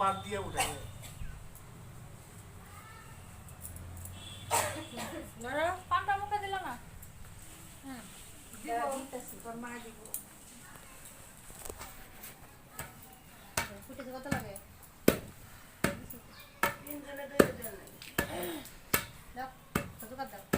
পাত দিয়ে উঠাই ধরো পানটা মুখে দিল না ফুটেছে কত লাগে দাও কত কাট দাও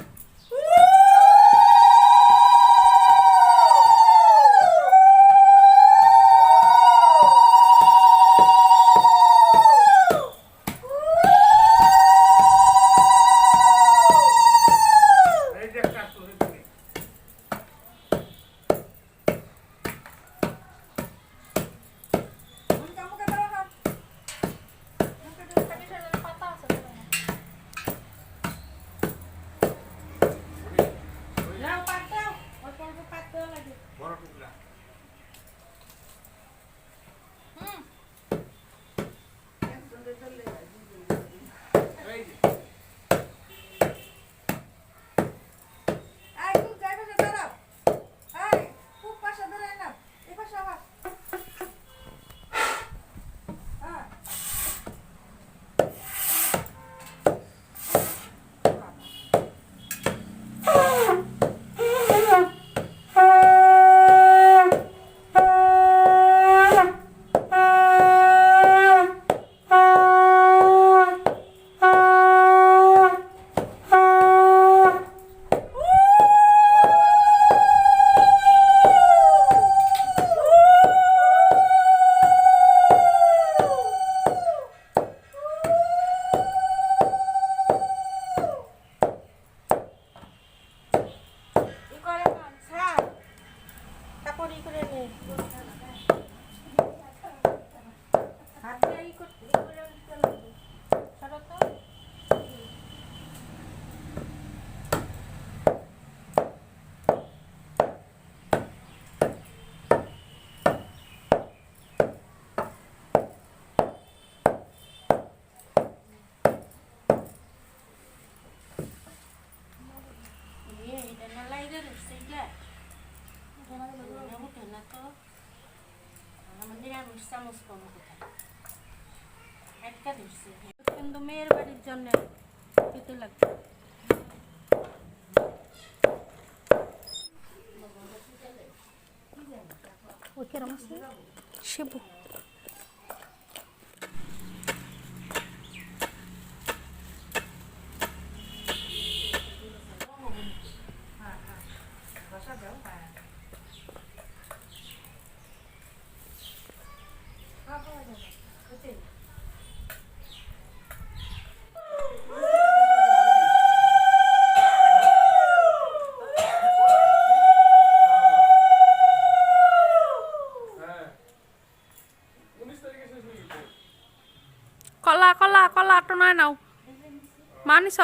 কিন্তু মেয়ের বাড়ির জন্য খেতে লাগবে ওই কেরম আছে শিবু কলা কলা কলা তো নাই নাও মানিস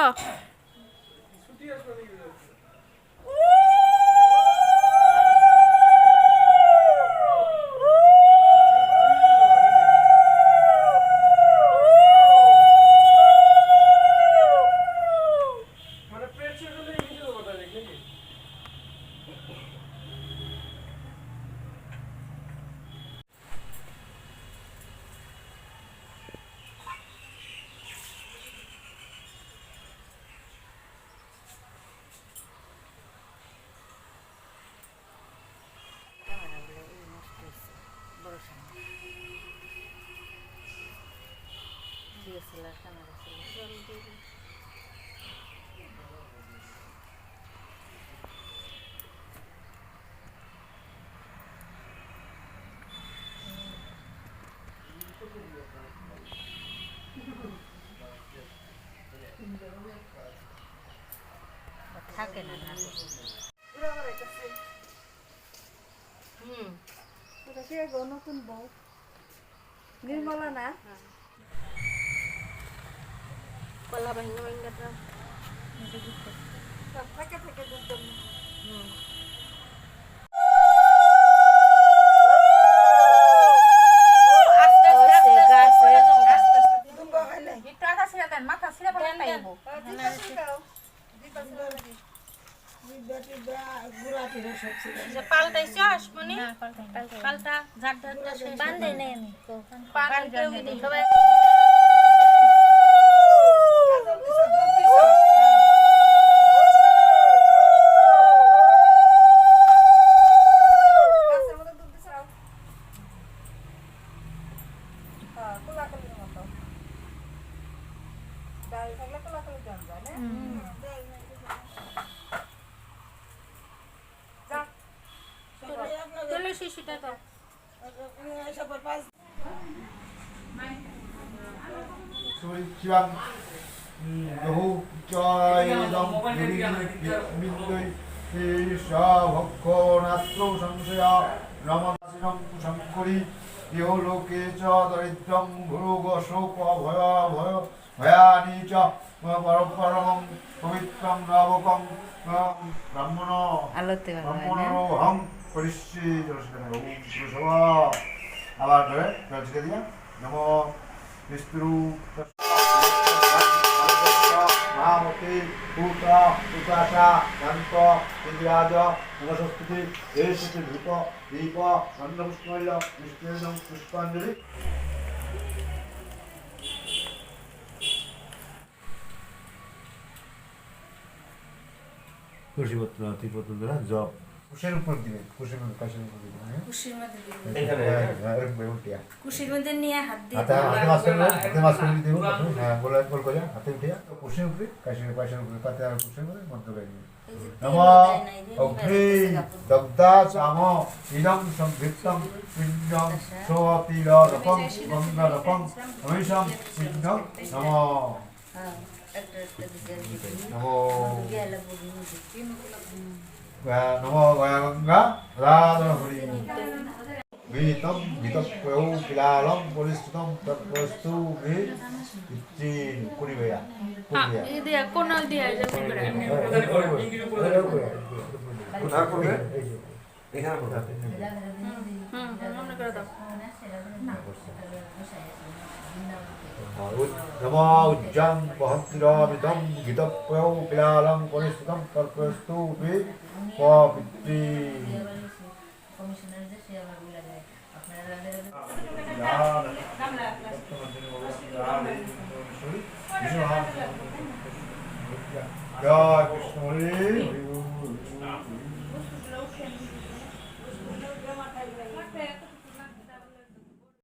থাকে না নতুন বউ নির্মলা না কলা ভাঙা ভাঙাটা থাকে থাকে দুটো মাথা ছিঁড়া পড়ে পাইব গুড়া যে পাল্টাইছ আসমনি পাল্টা ঝাড় ঝাড়টা শেষ বান্ধে নেই আমি পানি সবাই তেলের শিশিটা তো 시간 여호 짜이당 민들 일샤 법코나스로 상수야 라마시랑 부상코리 이홀로케 자 다리당 부르고 쇼과 भया भया니 자 परपरम पवित्रं नावकं ब्राह्मणो ब्राह्मणो हम परिषि जलस्करण ओम श्रीशवा আবার ধরে জলস্কে দিয়া নমো Vishnu Mahmati, Putra, Putasa, Nanto, Indriaja, Namasastuti, Esati, Dhupa, Deepa, Nandamusmaya, Vishnu, Pushpanjali. কুশিপত্র ত্রিপত্র দ্বারা জপ কুশের উপর দিবে কুশের মধ্যে কাশের উপর দিবে কুশির মধ্যে দিবে এখানে উঠিয়া কুশির মধ্যে নিয়ে হাত দিয়ে হাতে মাছ করে দিব হ্যাঁ বলে বল করে হাতে উঠিয়া কুশের উপরে কাশের পাশের উপরে পাতে আর কুশের মধ্যে মধ্য গাইবে নম অগ্নি দগ্ধা চাম ইদম সংযুক্তম পিণ্ডম সোপিল রপং গঙ্গা রপং হমিষম পিণ্ডম নম নমো গঙ্গা রাধন হরি গীতম গীতপ্রৌ কিলালম পরিস্থিতম তৎপস্তু গে ইচ্ছিন কুড়িবেয়া কুড়িবেয়া এই দিয়া কোনাল দিয়া যাবে কোথা করবে এখানে কোথা মনে করে দাও নমো উজ্জং বহন্তিরামিতম গীতপ্রৌ কিলালম পরিস্থিতম তৎপস্তু গে পিতৃ জয় কৃষ্ণ হরি